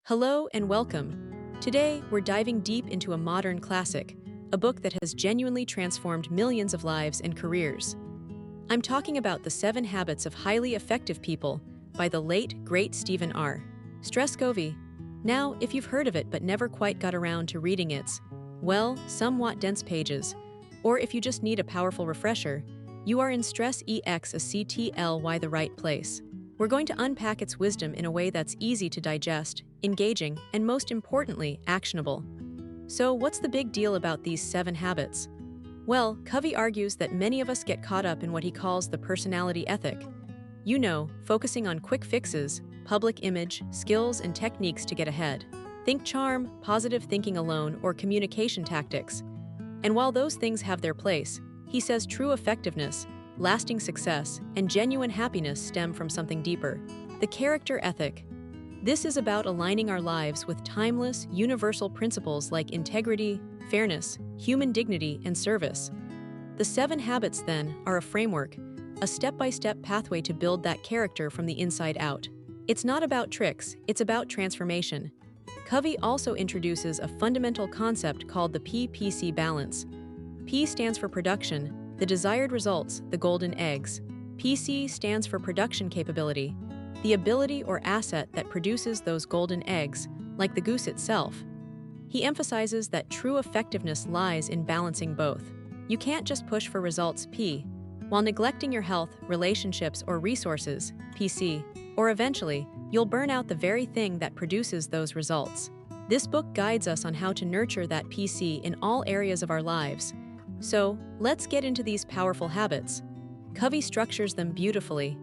Hello and welcome. Today, we're diving deep into a modern classic, a book that has genuinely transformed millions of lives and careers. I'm talking about The 7 Habits of Highly Effective People by the late, great Stephen R. Covey. Now, if you've heard of it but never quite got around to reading its, well, somewhat dense pages, or if you just need a powerful refresher, you are in Stress EXACTLY the right place. We're going to unpack its wisdom in a way that's easy to digest, engaging, and most importantly, actionable. So, what's the big deal about these 7 habits? Well, Covey argues that many of us get caught up in what he calls the personality ethic. You know, focusing on quick fixes, public image, skills, and techniques to get ahead. Think charm, positive thinking alone, or communication tactics. And while those things have their place, he says true effectiveness, lasting success, and genuine happiness stem from something deeper. The character ethic. This is about aligning our lives with timeless, universal principles like integrity, fairness, human dignity, and service. The 7 habits, then, are a framework, a step-by-step pathway to build that character from the inside out. It's not about tricks, it's about transformation. Covey also introduces a fundamental concept called the PPC balance. P stands for production, the desired results, the golden eggs. PC stands for production capability, the ability or asset that produces those golden eggs, like the goose itself. He emphasizes that true effectiveness lies in balancing both. You can't just push for results, P, while neglecting your health, relationships, or resources, PC, or eventually, you'll burn out the very thing that produces those results. This book guides us on how to nurture that PC in all areas of our lives. So, let's get into these powerful habits. Covey structures them beautifully.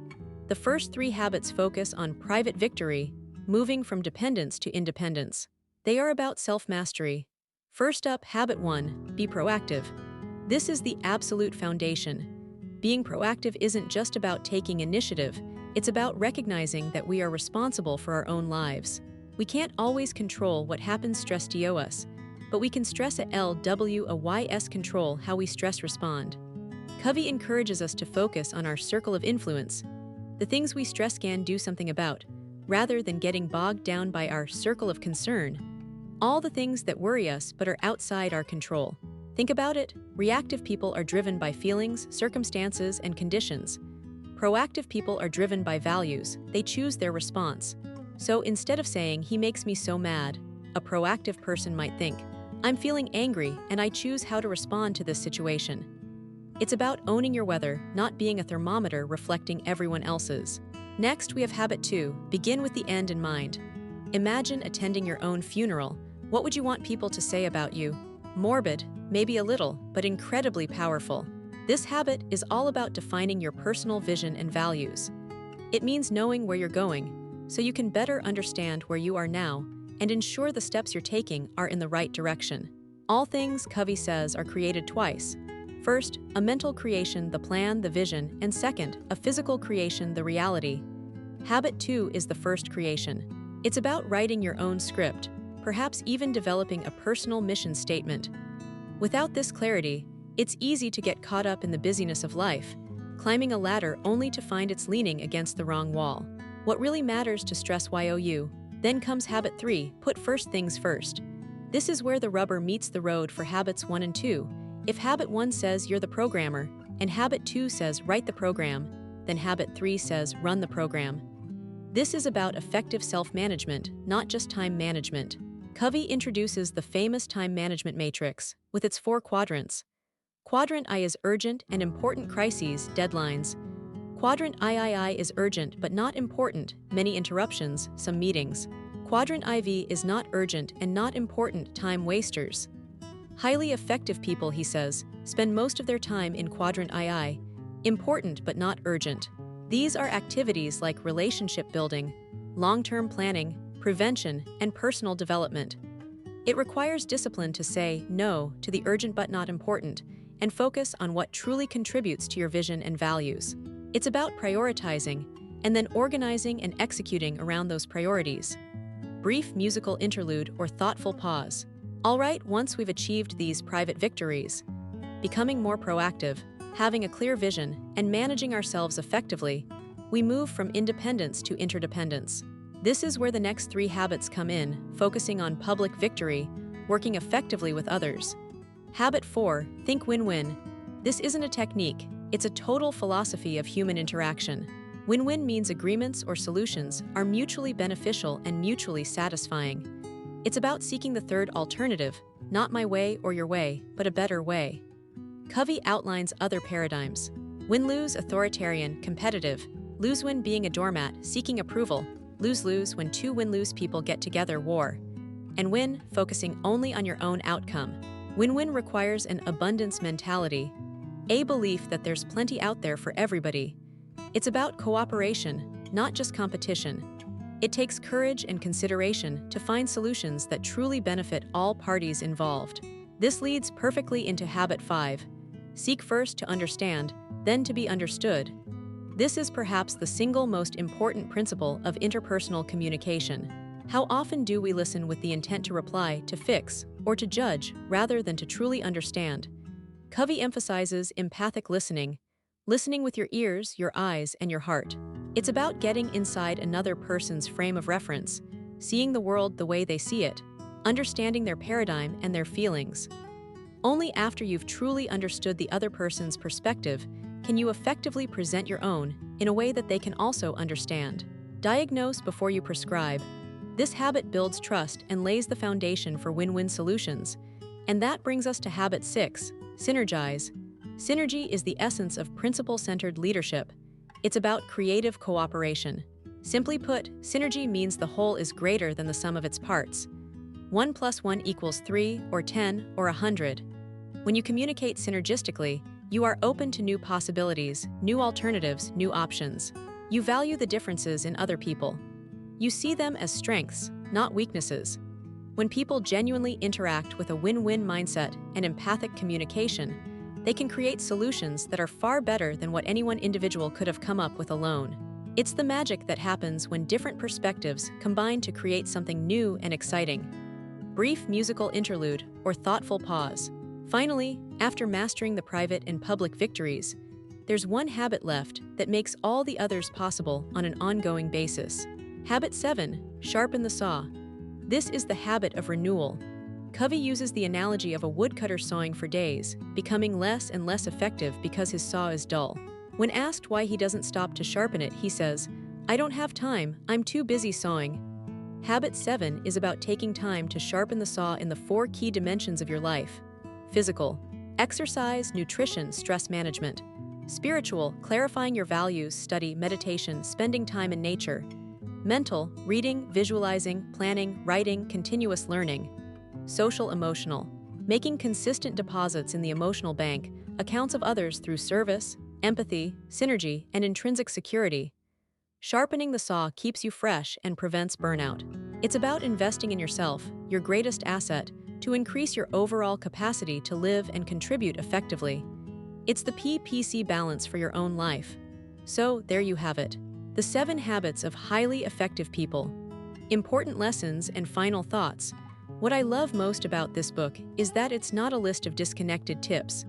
The first 3 habits focus on private victory, moving from dependence to independence. They are about self-mastery. First up, habit 1, be proactive. This is the absolute foundation. Being proactive isn't just about taking initiative, it's about recognizing that we are responsible for our own lives. We can't always control what happens stress to us, but we can stress a LWAYS control how we stress respond. Covey encourages us to focus on our circle of influence, the things we stress can do something about, rather than getting bogged down by our circle of concern, all the things that worry us but are outside our control. Think about it, reactive people are driven by feelings, circumstances, and conditions. Proactive people are driven by values, they choose their response. So instead of saying, "He makes me so mad," a proactive person might think, "I'm feeling angry and I choose how to respond to this situation." It's about owning your weather, not being a thermometer reflecting everyone else's. Next, we have habit 2, begin with the end in mind. Imagine attending your own funeral. What would you want people to say about you? Morbid, maybe a little, but incredibly powerful. This habit is all about defining your personal vision and values. It means knowing where you're going, so you can better understand where you are now and ensure the steps you're taking are in the right direction. All things, Covey says, are created twice. First, a mental creation, the plan, the vision, and second, a physical creation, the reality. Habit 2 is the first creation. It's about writing your own script, perhaps even developing a personal mission statement. Without this clarity, it's easy to get caught up in the busyness of life, climbing a ladder only to find it's leaning against the wrong wall. What really matters to stress YOU? Then comes habit 3, put first things first. This is where the rubber meets the road for habits 1 and 2. If habit 1 says you're the programmer, and habit 2 says write the program, then habit 3 says run the program. This is about effective self-management, not just time management. Covey introduces the famous time management matrix, with its 4 quadrants. Quadrant I is urgent and important crises, deadlines. Quadrant III is urgent but not important, many interruptions, some meetings. Quadrant IV is not urgent and not important, time wasters. Highly effective people, he says, spend most of their time in Quadrant II, important but not urgent. These are activities like relationship building, long-term planning, prevention, and personal development. It requires discipline to say no to the urgent but not important and focus on what truly contributes to your vision and values. It's about prioritizing and then organizing and executing around those priorities. Brief musical interlude or thoughtful pause. All right, once we've achieved these private victories, becoming more proactive, having a clear vision, and managing ourselves effectively, we move from independence to interdependence. This is where the next 3 habits come in, focusing on public victory, working effectively with others. Habit 4, think win-win. This isn't a technique, it's a total philosophy of human interaction. Win-win means agreements or solutions are mutually beneficial and mutually satisfying. It's about seeking the third alternative, not my way or your way, but a better way. Covey outlines other paradigms. Win-lose, authoritarian, competitive. Lose-win, being a doormat, seeking approval. Lose-lose, when 2 win-lose people get together, war. And win, focusing only on your own outcome. Win-win requires an abundance mentality, a belief that there's plenty out there for everybody. It's about cooperation, not just competition. It takes courage and consideration to find solutions that truly benefit all parties involved. This leads perfectly into habit 5. Seek first to understand, then to be understood. This is perhaps the single most important principle of interpersonal communication. How often do we listen with the intent to reply, to fix, or to judge, rather than to truly understand? Covey emphasizes empathic listening, listening with your ears, your eyes, and your heart. It's about getting inside another person's frame of reference, seeing the world the way they see it, understanding their paradigm and their feelings. Only after you've truly understood the other person's perspective can you effectively present your own in a way that they can also understand. Diagnose before you prescribe. This habit builds trust and lays the foundation for win-win solutions. And that brings us to habit 6, synergize. Synergy is the essence of principle-centered leadership. It's about creative cooperation. Simply put, synergy means the whole is greater than the sum of its parts. 1 + 1 = 3 or 10 or 100. When you communicate synergistically, you are open to new possibilities, new alternatives, new options. You value the differences in other people. You see them as strengths, not weaknesses. When people genuinely interact with a win-win mindset and empathic communication, they can create solutions that are far better than what any one individual could have come up with alone. It's the magic that happens when different perspectives combine to create something new and exciting. Brief musical interlude or thoughtful pause. Finally, after mastering the private and public victories, there's one habit left that makes all the others possible on an ongoing basis. Habit 7, sharpen the saw. This is the habit of renewal. Covey uses the analogy of a woodcutter sawing for days, becoming less and less effective because his saw is dull. When asked why he doesn't stop to sharpen it, he says, "I don't have time, I'm too busy sawing." Habit 7 is about taking time to sharpen the saw in the 4 key dimensions of your life. Physical, exercise, nutrition, stress management. Spiritual, clarifying your values, study, meditation, spending time in nature. Mental, reading, visualizing, planning, writing, continuous learning. Social, emotional, making consistent deposits in the emotional bank, accounts of others through service, empathy, synergy, and intrinsic security. Sharpening the saw keeps you fresh and prevents burnout. It's about investing in yourself, your greatest asset, to increase your overall capacity to live and contribute effectively. It's the PPC balance for your own life. So, there you have it. The 7 habits of highly effective people. Important lessons and final thoughts. What I love most about this book is that it's not a list of disconnected tips.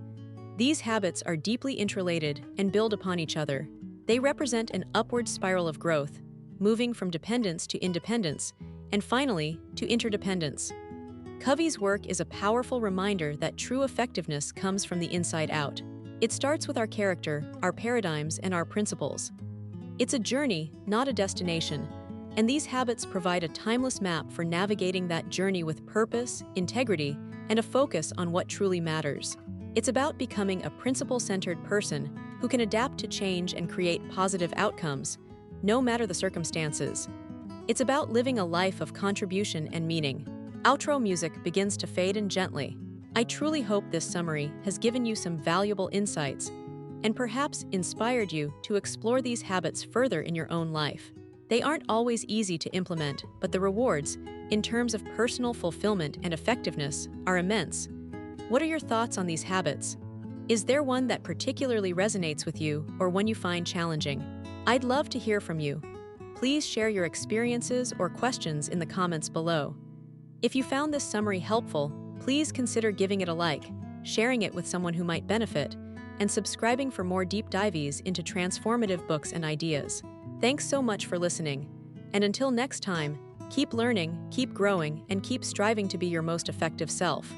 These habits are deeply interrelated and build upon each other. They represent an upward spiral of growth, moving from dependence to independence, and finally, to interdependence. Covey's work is a powerful reminder that true effectiveness comes from the inside out. It starts with our character, our paradigms, and our principles. It's a journey, not a destination, and these habits provide a timeless map for navigating that journey with purpose, integrity, and a focus on what truly matters. It's about becoming a principle-centered person who can adapt to change and create positive outcomes, no matter the circumstances. It's about living a life of contribution and meaning. Outro music begins to fade in gently. I truly hope this summary has given you some valuable insights and perhaps inspired you to explore these habits further in your own life. They aren't always easy to implement, but the rewards, in terms of personal fulfillment and effectiveness, are immense. What are your thoughts on these habits? Is there one that particularly resonates with you or one you find challenging? I'd love to hear from you. Please share your experiences or questions in the comments below. If you found this summary helpful, please consider giving it a like, sharing it with someone who might benefit, and subscribing for more deep dives into transformative books and ideas. Thanks so much for listening. And until next time, keep learning, keep growing, and keep striving to be your most effective self.